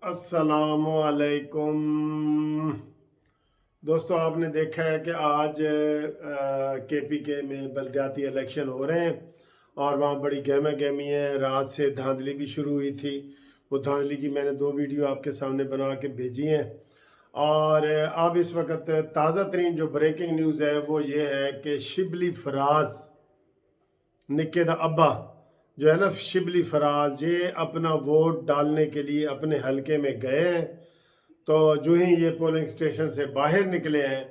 अस्सलामुअलैकुम दोस्तों, आपने देखा है कि आज KPK में बलदियाती इलेक्शन हो रहे हैं और वहाँ बड़ी गहमा गहमी है। रात से धांधली भी शुरू हुई थी। वो धांधली की मैंने 2 वीडियो आपके सामने बना के भेजी हैं। और अब इस वक्त ताज़ा तरीन जो ब्रेकिंग न्यूज़ है वो ये है कि शिबली फराज निक्के दा अब्बा जो है ना, शिबली फराज, ये अपना वोट डालने के लिए अपने हलके में गए हैं। तो जो ही ये पोलिंग स्टेशन से बाहर निकले हैं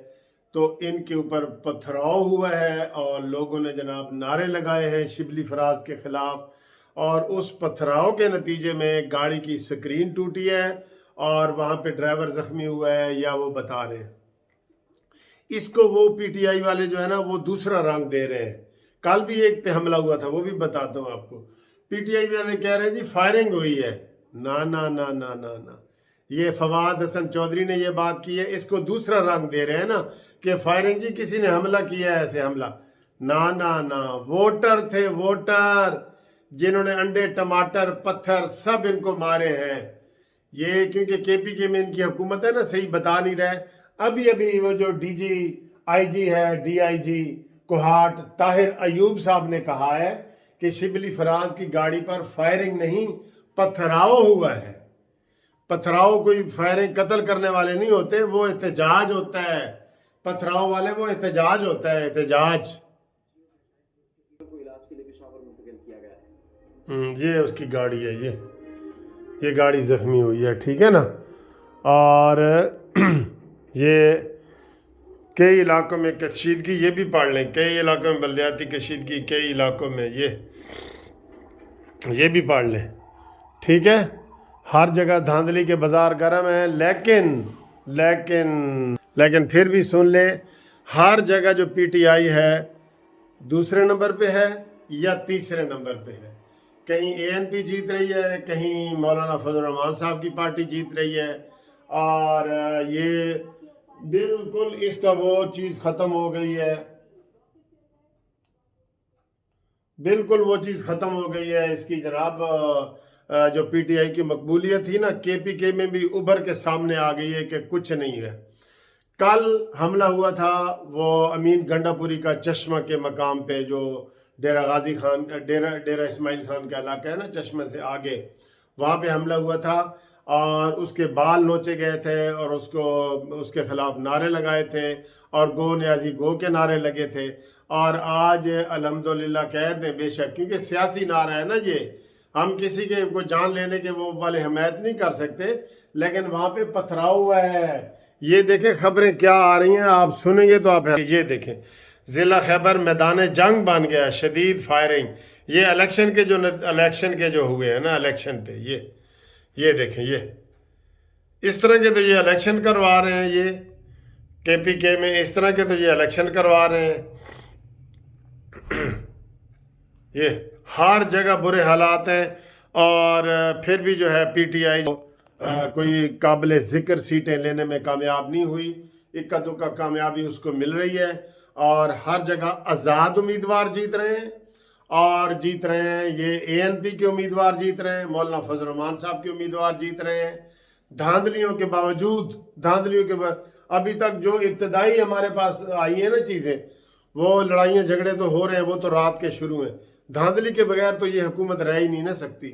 तो इनके ऊपर पथराव हुआ है और लोगों ने जनाब नारे लगाए हैं शिबली फराज के खिलाफ। और उस पथराव के नतीजे में गाड़ी की स्क्रीन टूटी है और वहाँ पे ड्राइवर जख्मी हुआ है, या वो बता रहे हैं। इसको वो PTI वाले जो है ना वो दूसरा रंग दे रहे हैं। कल भी एक पे हमला हुआ था, वो भी बताता हूँ आपको। PTI वाले कह रहे हैं जी फायरिंग हुई है। ना ना ना ना ना ना, ये फवाद हसन चौधरी ने ये बात की है, इसको दूसरा रंग दे रहे हैं ना कि फायरिंग जी किसी ने हमला किया है, ऐसे हमला। ना ना ना, वोटर थे, वोटर, जिन्होंने अंडे टमाटर पत्थर सब इनको मारे हैं। ये क्योंकि KPK में इनकी हुकूमत है ना, सही बता नहीं रहे। अभी अभी वो जो DG IG है, DIG कोहाट ताहिर अयूब साहब ने कहा है कि शिबली फराज की गाड़ी पर फायरिंग नहीं, पथराव हुआ है। पथराव कोई फायरिंग कत्ल करने वाले नहीं होते, वो एहतजाज होता है। पथराव वाले वो एहतजाज होता है, एहतजाज। ये उसकी गाड़ी है, ये गाड़ी जख्मी हुई है, ठीक है ना। और ये कई इलाकों में कशीदगी, ये भी पढ़ लें, कई इलाकों में बलदियाती कशीदगी, कई इलाकों में ये भी पढ़ लें, ठीक है। हर जगह धांधली के बाजार गर्म है, लेकिन फिर भी सुन ले, हर जगह जो PTI है दूसरे नंबर पे है या तीसरे नंबर पे है। कहीं ANP जीत रही है, कहीं मौलाना फजल रहमान साहब की पार्टी जीत रही है। और ये बिल्कुल इसका वो चीज़ ख़त्म हो गई है, बिल्कुल वो चीज़ ख़त्म हो गई है इसकी जनाब। जो PTI की मकबूलियत थी ना, KPK में भी उभर के सामने आ गई है कि कुछ नहीं है। कल हमला हुआ था वो अमीन गंडापुरी का चश्मा के मकाम पे, जो डेरा गाजी खान, डेरा इस्माइल खान का इलाका है ना, चश्मे से आगे, वहाँ पे हमला हुआ था। और उसके बाल नोचे गए थे और उसको उसके खिलाफ नारे लगाए थे और गो न्याजी गो के नारे लगे थे। और आज अल्हम्दुलिल्लाह कह दें, बेशक क्योंकि सियासी नारा है ना ये, हम किसी के को जान लेने के वो वाले हमायत नहीं कर सकते, लेकिन वहाँ पे पथराव हुआ है। ये देखें खबरें क्या आ रही हैं, आप सुनेंगे तो आप ये देखें, ज़िला खैबर मैदान जंग बन गया, शदीद फायरिंग। ये इलेक्शन के जो हुए हैं ना, इलेक्शन पे ये देखें, ये इस तरह के तो ये इलेक्शन करवा रहे हैं, ये KPK में इस तरह के तो ये इलेक्शन करवा रहे हैं। ये हर जगह बुरे हालात हैं। और फिर भी जो है PTI कोई काबिल ज़िक्र सीटें लेने में कामयाब नहीं हुई, इक्का दुक्का कामयाबी उसको मिल रही है। और हर जगह आज़ाद उम्मीदवार जीत रहे हैं, और जीत रहे हैं ये ANP के उम्मीदवार जीत रहे हैं, मौलाना फजल रहमान साहब के उम्मीदवार जीत रहे हैं। धांधलियों के बावजूद अभी तक जो इब्तदाई हमारे पास आई है ना चीज़ें, वो लड़ाइयाँ झगड़े तो हो रहे हैं, वो तो रात के शुरू हैं। धांधली के बगैर तो ये हुकूमत रह ही नहीं ना सकती।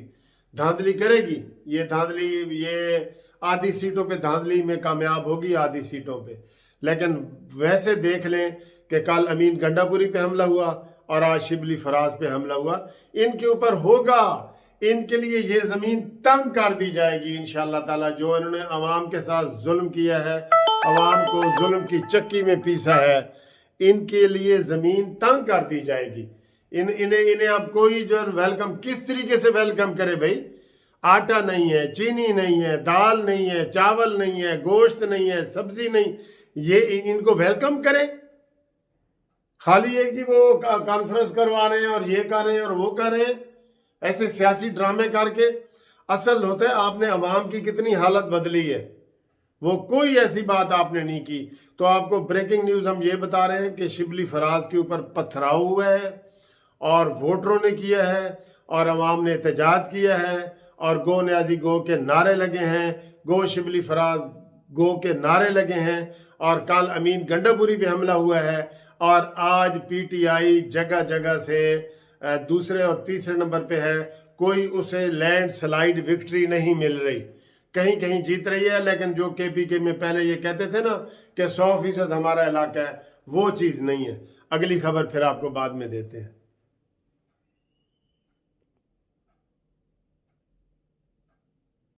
धांधली करेगी, ये आधी सीटों पे धांधली में कामयाब होगी, आधी सीटों पे। लेकिन वैसे देख लें कि कल अमीन गंडापुरी पे हमला हुआ और आज शिबली फराज पे हमला हुआ। इनके ऊपर होगा, इनके लिए ये ज़मीन तंग कर दी जाएगी इंशाअल्लाह ताला। जो इन्होंने अवाम के साथ जुल्म किया है, अवाम को जुल्म की चक्की में पीसा है, इनके लिए ज़मीन तंग कर दी जाएगी। इन्हें अब कोई जो वेलकम, किस तरीके से वेलकम करे भाई? आटा नहीं है, चीनी नहीं है, दाल नहीं है, चावल नहीं है, गोश्त नहीं है, सब्जी नहीं, ये इनको वेलकम करे? खाली एक जी वो कॉन्फ्रेंस करवा रहे हैं और ये कर रहे हैं और वो कर रहे हैं, ऐसे सियासी ड्रामे करके। असल होता है आपने अवाम की कितनी हालत बदली है, वो कोई ऐसी बात आपने नहीं की। तो आपको ब्रेकिंग न्यूज़ हम ये बता रहे हैं कि शिबली फराज के ऊपर पथराव हुआ है और वोटरों ने किया है और अवाम ने एहतजाज किया है اور گو نیازی گو کے نعرے لگے ہیں، گو شبلی فراز گو کے نعرے لگے ہیں، اور کل امین گنڈاپوری پہ حملہ ہوا ہے، اور آج پی ٹی آئی جگہ جگہ سے دوسرے اور تیسرے نمبر پہ ہے، کوئی اسے لینڈ سلائیڈ وکٹری نہیں مل رہی، کہیں کہیں جیت رہی ہے، لیکن جو کے پی کے میں پہلے یہ کہتے تھے نا کہ 100% ہمارا علاقہ ہے، وہ چیز نہیں ہے۔ اگلی خبر پھر آپ کو بعد میں دیتے ہیں۔